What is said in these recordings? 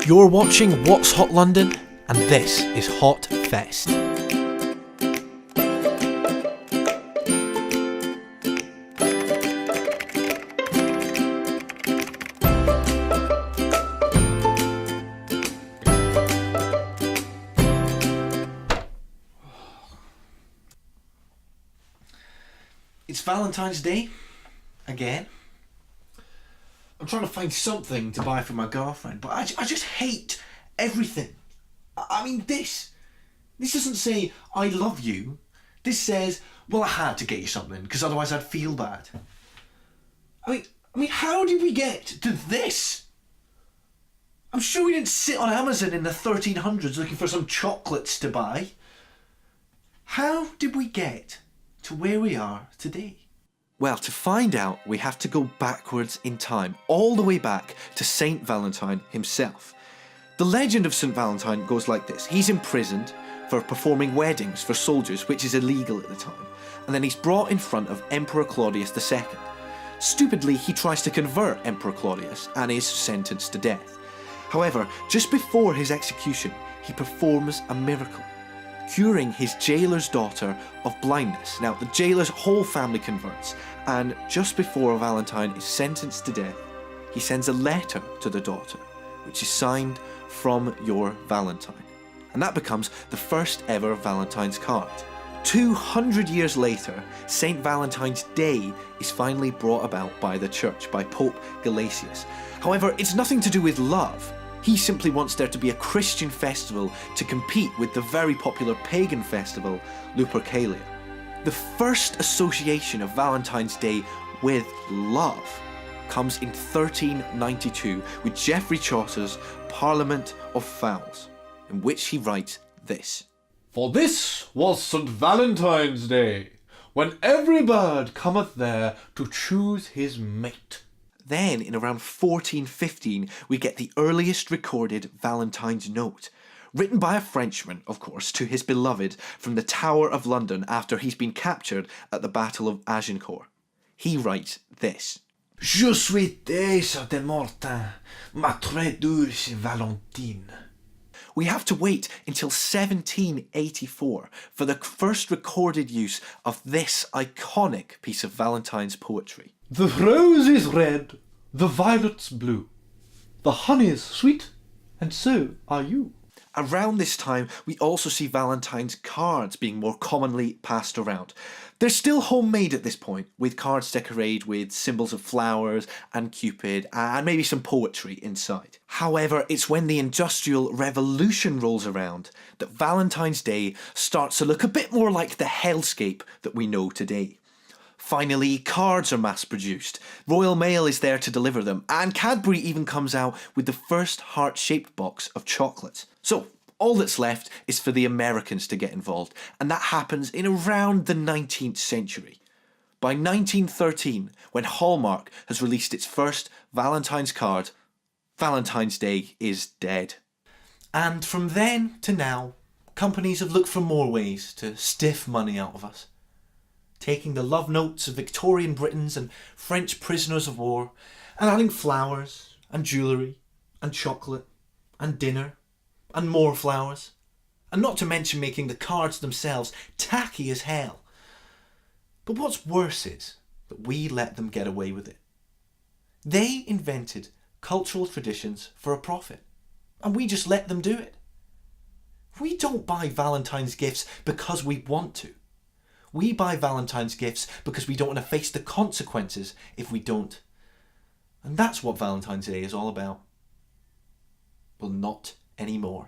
You're watching What's Hot London, and this is Hot Fest. It's Valentine's Day, again. I'm trying to find something to buy for my girlfriend, but I just hate everything. I mean, this doesn't say, I love you. This says, well, I had to get you something, because otherwise I'd feel bad. I mean, how did we get to this? I'm sure we didn't sit on Amazon in the 1300s looking for some chocolates to buy. How did we get to where we are today? Well, to find out, we have to go backwards in time, all the way back to Saint Valentine himself. The legend of Saint Valentine goes like this. He's imprisoned for performing weddings for soldiers, which is illegal at the time, and then he's brought in front of Emperor Claudius II. Stupidly, he tries to convert Emperor Claudius and is sentenced to death. However, just before his execution, he performs a miracle, curing his jailer's daughter of blindness. Now, the jailer's whole family converts, and just before Valentine is sentenced to death, he sends a letter to the daughter, which is signed from your Valentine. And that becomes the first ever Valentine's card. 200 years later, St. Valentine's Day is finally brought about by the church, by Pope Gelasius. However, it's nothing to do with love. He simply wants there to be a Christian festival to compete with the very popular pagan festival, Lupercalia. The first association of Valentine's Day with love comes in 1392 with Geoffrey Chaucer's Parliament of Fowls, in which he writes this. For this was St. Valentine's Day, when every bird cometh there to choose his mate. Then, in around 1415, we get the earliest recorded Valentine's note, written by a Frenchman, of course, to his beloved from the Tower of London after he's been captured at the Battle of Agincourt. He writes this. Je suis triste de Martin, ma très douce Valentine. We have to wait until 1784 for the first recorded use of this iconic piece of Valentine's poetry. The rose is red, the violet's blue. The honey is sweet, and so are you. Around this time, we also see Valentine's cards being more commonly passed around. They're still homemade at this point, with cards decorated with symbols of flowers and Cupid, and maybe some poetry inside. However, it's when the Industrial Revolution rolls around that Valentine's Day starts to look a bit more like the hellscape that we know today. Finally, cards are mass-produced, Royal Mail is there to deliver them, and Cadbury even comes out with the first heart-shaped box of chocolates. So, all that's left is for the Americans to get involved, and that happens in around the 19th century. By 1913, when Hallmark has released its first Valentine's card, Valentine's Day is dead. And from then to now, companies have looked for more ways to stiff money out of us, taking the love notes of Victorian Britons and French prisoners of war and adding flowers and jewellery and chocolate and dinner and more flowers, and not to mention making the cards themselves tacky as hell. But what's worse is that we let them get away with it. They invented cultural traditions for a profit, and we just let them do it. We don't buy Valentine's gifts because we want to. We buy Valentine's gifts because we don't want to face the consequences if we don't. And that's what Valentine's Day is all about. Well, not anymore.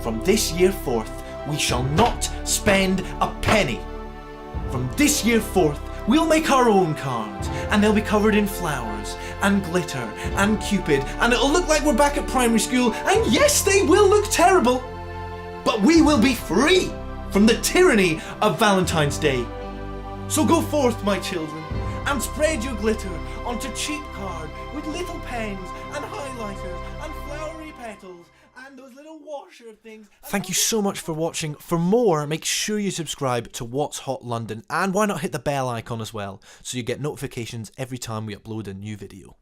From this year forth, we shall not spend a penny. From this year forth, we'll make our own cards, and they'll be covered in flowers and glitter and Cupid, and it'll look like we're back at primary school, and yes, they will look terrible, but we will be free from the tyranny of Valentine's Day. So go forth, my children, and spread your glitter onto cheap card with little pens and highlighters and flowery petals and those little washer things. Thank you so much for watching. For more, make sure you subscribe to What's Hot London, and why not hit the bell icon as well, so you get notifications every time we upload a new video.